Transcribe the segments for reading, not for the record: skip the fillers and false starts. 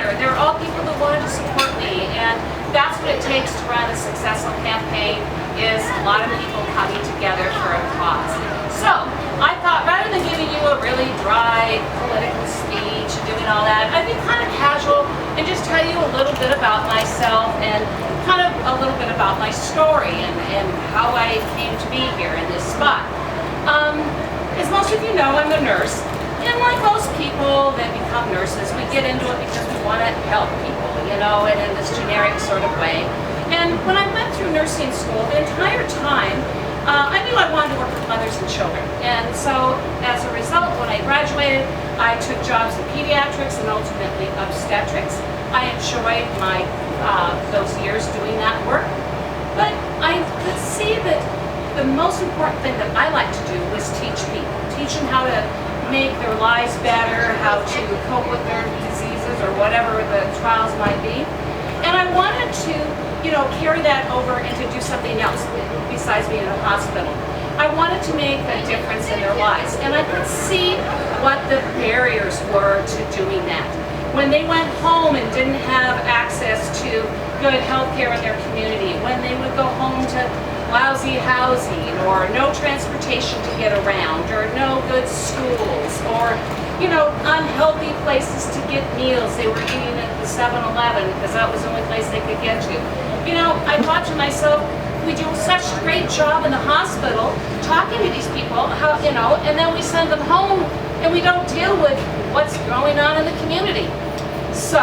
together. They're all people who wanted to support me, and that's what it takes to run a successful campaign, is a lot of people coming together for a cause. So I thought, rather than giving you a really dry political speech and doing all that, I'd be kind of casual and just tell you a little bit about myself and kind of a little bit about my story and how I came to be here in this spot. As most of you know, I'm a nurse, and like most people that become nurses, we get into it because we want to help people, you know, and in this generic sort of way. And when I went through nursing school, the entire time, I knew I wanted to work with mothers and children. And so, as a result, when I graduated, I took jobs in pediatrics and ultimately obstetrics. I enjoyed those years doing that work. But I could see that the most important thing that I like to do was teach people. Teach them how to make their lives better, how to cope with their diseases or whatever the trials might be. And I wanted to, you know, carry that over and to do something else besides being in a hospital. I wanted to make a difference in their lives, and I could see what the barriers were to doing that. When they went home and didn't have access to good health care in their community, when they would go home to lousy housing, or no transportation to get around, or no good schools, or, you know, unhealthy places to get meals. They were eating at the 7-Eleven because that was the only place they could get to. You know, I thought to myself, we do such a great job in the hospital talking to these people, how, you know, and then we send them home and we don't deal with what's going on in the community. So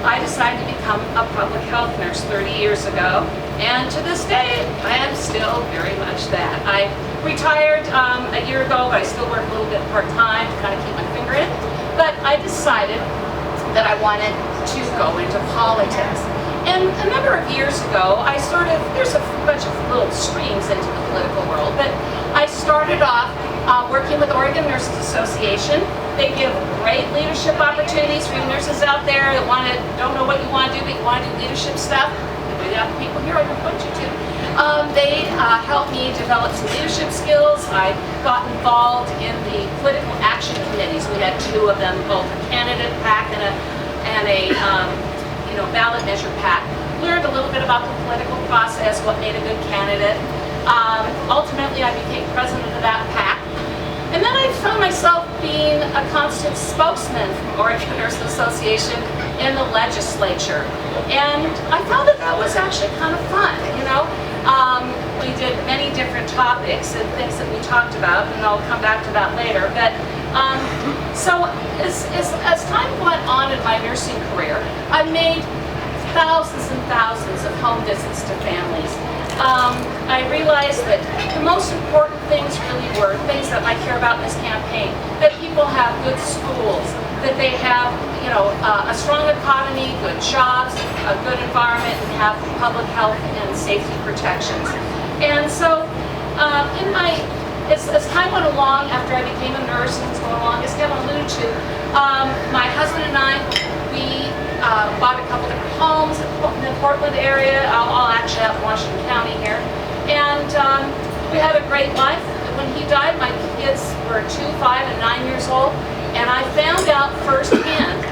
I decided to become a public health nurse 30 years ago, and to this day I am still very much that. I retired a year ago, but I still work a little bit part-time to kind of keep my finger in. But I decided that I wanted to go into politics. And a number of years ago, there's a bunch of little streams into the political world, but I started off working with Oregon Nurses Association. They give great leadership opportunities for you nurses out there that don't know what you want to do, but you want to do leadership stuff. We got people here I can point you to. They helped me develop some leadership skills. I got involved in the political action committees. We had two of them, both a candidate pack and a ballot measure pack. Learned a little bit about the political process, what made a good candidate. Ultimately, I became president of that pack. And then I found myself being a constant spokesman from Oregon Nurses Association in the legislature. And I found that was actually kind of fun, you know. We did many different topics and things that we talked about, and I'll come back to that later. But so as time went on in my nursing career, I made thousands and thousands of home visits to families. I realized that the most important things really were things that I care about in this campaign: that people have good schools, that they have, you know, a strong economy, good jobs, a good environment, and have public health and safety protections. And so, as time went along, after I became a nurse and was going along, as Kevin alluded to, my husband and I, we bought a couple different homes in the Portland area, all actually out in Washington County here. And we had a great life. When he died, my kids were 2, 5, and 9 years old. And I found out firsthand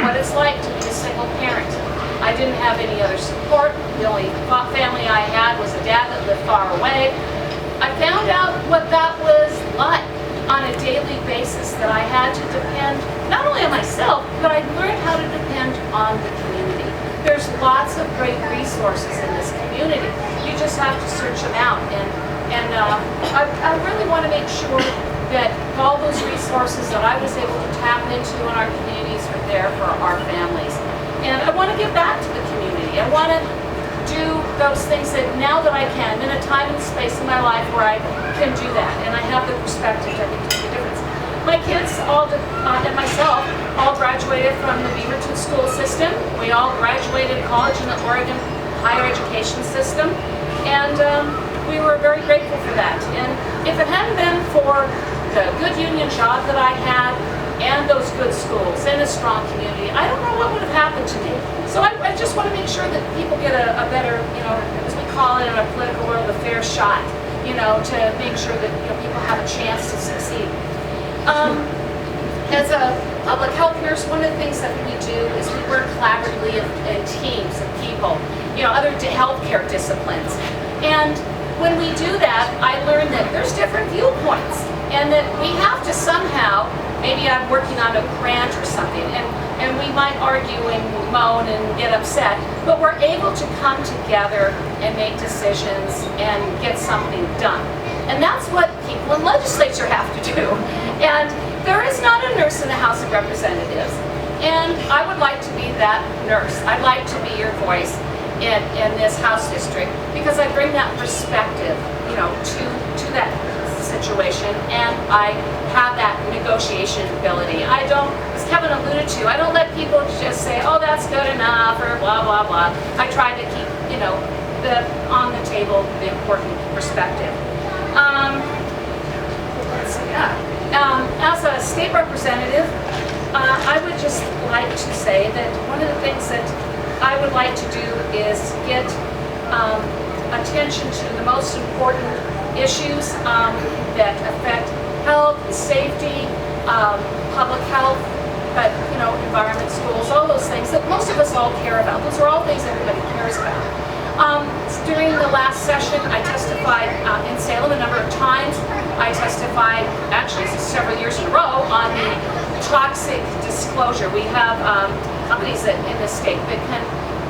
what it's like to be a single parent. I didn't have any other support. The only family I had was a dad that lived far away. I found out what that was like on a daily basis, that I had to depend not only on myself, but I learned how to depend on the community. There's lots of great resources in this community. You just have to search them out. And I really want to make sure that all those resources that I was able to tap into in our communities are there for our families. And I want to give back to the community. I want to do those things that now that I can, in a time and space in my life where I can do that, and I have the perspective to make a difference. My kids and myself all graduated from the Beaverton school system. We all graduated college in the Oregon higher education system, and we were very grateful for that. And if it hadn't been for the good union job that I had, and those good schools, and a strong community, I don't know what would have happened to me. So I just want to make sure that people get a better, you know, as we call it in our political world, a fair shot, you know, to make sure that, you know, people have a chance to succeed. As a public health nurse, one of the things that we do is we work collaboratively in teams of people, other healthcare disciplines. And when we do that, I learned that there's different viewpoints, and that we have to somehow, maybe I'm working on a grant or something, and we might argue and moan and get upset, but we're able to come together and make decisions and get something done. And that's what people in legislature have to do. And there is not a nurse in the House of Representatives. And I would like to be that nurse. I'd like to be your voice in this House district, because I bring that perspective, to that situation, and I have that negotiation ability. I don't, as Kevin alluded to, I don't let people just say, oh, that's good enough, or blah, blah, blah. I try to keep, on the table, the important perspective. Let's see, as a state representative, I would just like to say that one of the things that I would like to do is get attention to the most important issues that affect health, safety, public health, but environment, schools, all those things that most of us all care about. Those are all things everybody cares about. During the last session, I testified in Salem a number of times. I testified, actually several years in a row, on the toxic disclosure. We have companies in this state that can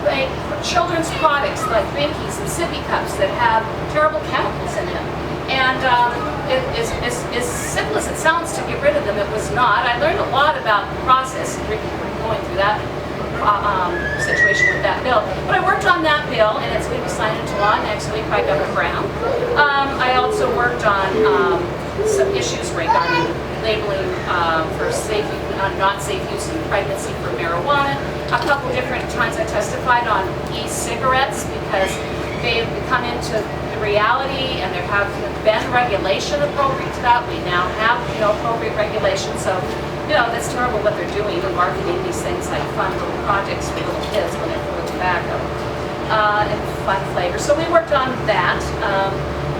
make children's products like Binkies and sippy cups that have terrible chemicals in them. And as simple as it sounds to get rid of them, it was not. I learned a lot about the process going through that situation with that bill. But I worked on that bill, and it's going to be signed into law next week by Governor Brown. I also worked on some issues regarding labeling for safe, not safe use in pregnancy for marijuana. A couple different times I testified on e-cigarettes, because they've come into the reality, and there have been regulation appropriate to that. We now have appropriate regulation. So that's terrible what they're doing, and marketing these things like fun little projects for little kids when they're full of tobacco and fun flavor. So we worked on that,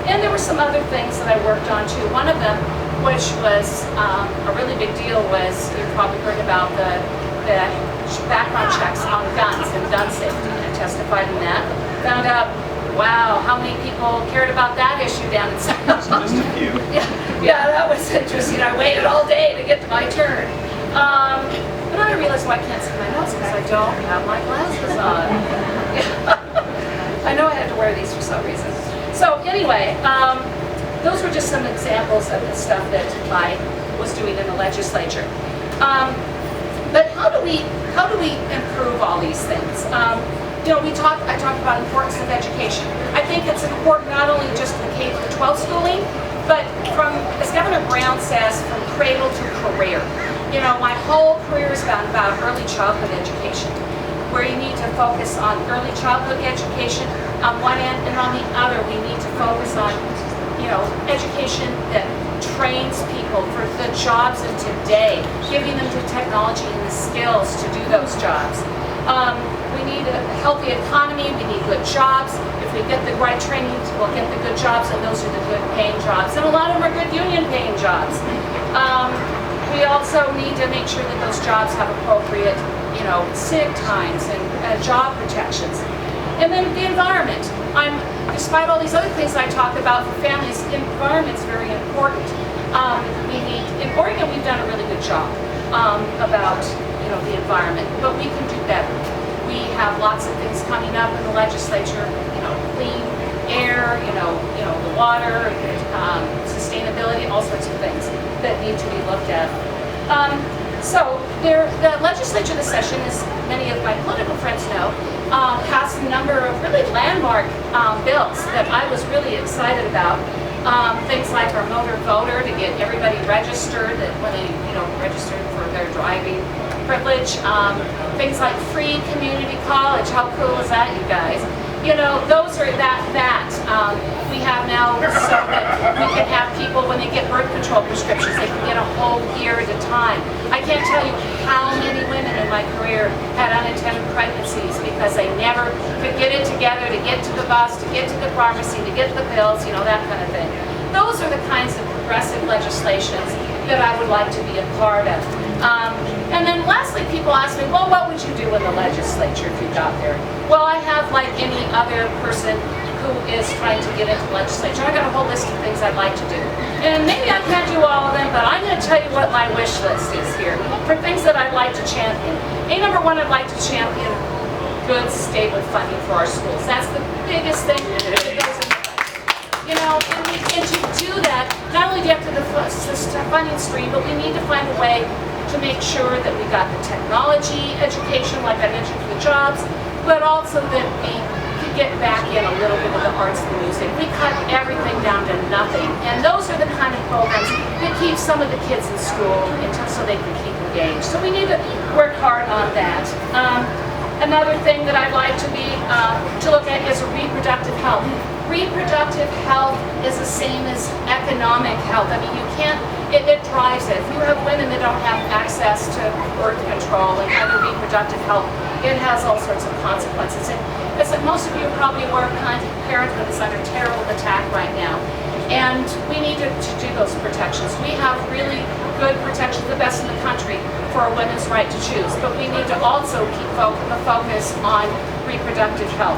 and there were some other things that I worked on too. One of them, which was a really big deal, was you've probably heard about the background checks on guns and gun safety. I testified in that. Found out, wow, how many people cared about that issue down in South. Just a few. Yeah, that was interesting. I waited all day to get to my turn. But I realized why I can't see my notes, because I don't have my glasses on. I know I had to wear these for some reason. So anyway, those were just some examples of the stuff that I was doing in the legislature. But how do we improve all these things? I talked about the importance of education. I think it's important not only just the K-12 schooling, but as Governor Brown says, from cradle to career. My whole career is about early childhood education, where you need to focus on early childhood education on one end, and on the other we need to focus on education that trains people for the jobs of today, giving them the technology and the skills to do those jobs. We need a healthy economy, we need good jobs. If we get the right training, we'll get the good jobs, and those are the good paying jobs. And a lot of them are good union paying jobs. We also need to make sure that those jobs have appropriate, sick times and job protections. And then the environment. Despite all these other things I talk about for families, the environment's very important. In Oregon, we've done a really good job about the environment, but we can do better. We have lots of things coming up in the legislature, clean air, the water, sustainability, all sorts of things that need to be looked at. So the legislature this session, as many of my political friends know, passed a number of really landmark bills that I was really excited about. Things like our motor voter, to get everybody registered, that when they registered for their driving privilege. Things like free community college. How cool is that, you guys? Those are we have now, so that we can have people, when they get birth control prescriptions, they can get a whole year at a time. I can't tell you how many women in my career had unintended pregnancies because they never could get it together to get to the bus, to get to the pharmacy, to get the pills, that kind of thing. Those are the kinds of progressive legislations that I would like to be a part of. And then lastly, people ask me, well, what would you do in the legislature if you got there? Well, I have, like any other person who is trying to get into legislature, I got a whole list of things I'd like to do. And maybe I can't do all of them, but I'm going to tell you what my wish list is here for things that I'd like to champion. Number one, I'd like to champion good, stable funding for our schools. That's the biggest thing that goes in the budget. You know, and to do that, not only do you have to the funding stream, but we need to find a way to make sure that we got the technology education, like I mentioned, for the jobs, but also that we could get back in a little bit of the arts and music. We cut everything down to nothing, and those are the kind of programs that keep some of the kids in school until so they can keep engaged. So we need to work hard on that. Another thing that I'd like to look at is reproductive health. Reproductive health is the same as economic health. I mean, you can't, it drives it. If you have women that don't have access to birth control and other reproductive health, it has all sorts of consequences. And as most of you are probably aware, parenthood is under terrible attack right now. And we need to do those protections. We have really good protections, the best in the country, for a women's right to choose. But we need to also keep the focus on reproductive health.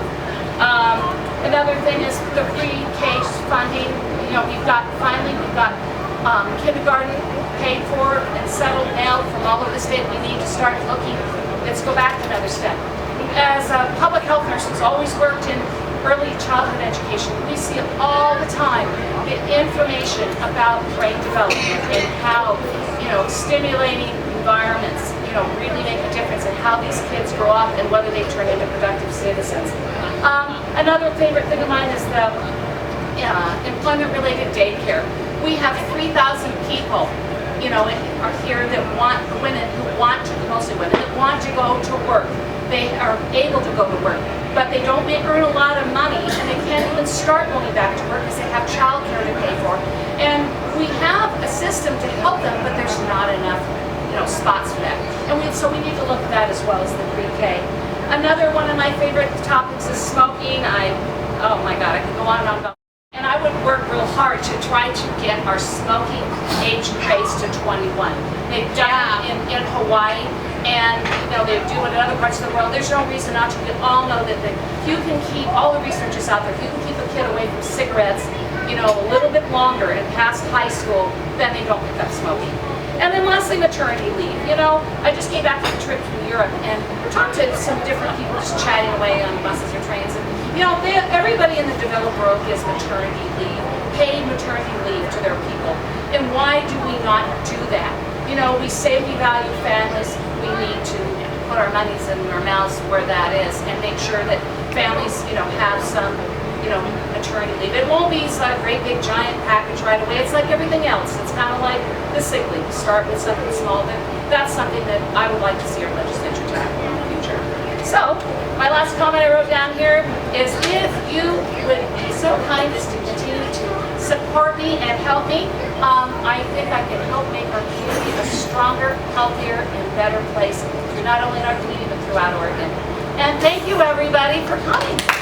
Another thing is the pre-K funding. You know, we've got kindergarten paid for and settled now from all over the state. We need to start looking. Let's go back another step. As a public health nurse who's always worked in early childhood education, we see it all the time, the information about brain development and how, you know, stimulating environments, you know, really make a difference in how these kids grow up and whether they turn into productive citizens. Another favorite thing of mine is the employment-related daycare. We have 3,000 people, you know, are here that want women who want to, mostly women, that want to go to work. They are able to go to work, but they don't earn a lot of money, and they can't even start going back to work because they have childcare to pay for. And we have a system to help them, but there's not enough, you know, spots for that. And so we need to look at that as well as the pre-K. Another one of my favorite topics is smoking. Oh my God, I could go on and on about. And I would work real hard to try to get our smoking age raised to 21. They've done it in Hawaii, and you know, they do it in other parts of the world. There's no reason not to. We all know that if you can keep, all the research is out there, if you can keep a kid away from cigarettes, you know, a little bit longer and past high school, then they don't pick up smoking. And then lastly, maternity leave. You know, I just came back from a trip to Europe and talked to some different people just chatting away on buses or trains. And, you know, everybody in the developed world gives maternity leave, paid maternity leave to their people. And why do we not do that? You know, we say we value families. We need to put our monies in our mouths where that is and make sure that families, you know, have some, you know, maternity leave. It won't be a great big giant package right away. It's like everything else. It's kind of like the sick leave. Start with something small. That's something that I would like to see our legislature tackle in the future. So, my last comment I wrote down here is if you would be so kind as to continue to support me and help me, I think I can help make our community a stronger, healthier, and better place, not only in our community, but throughout Oregon. And thank you, everybody, for coming.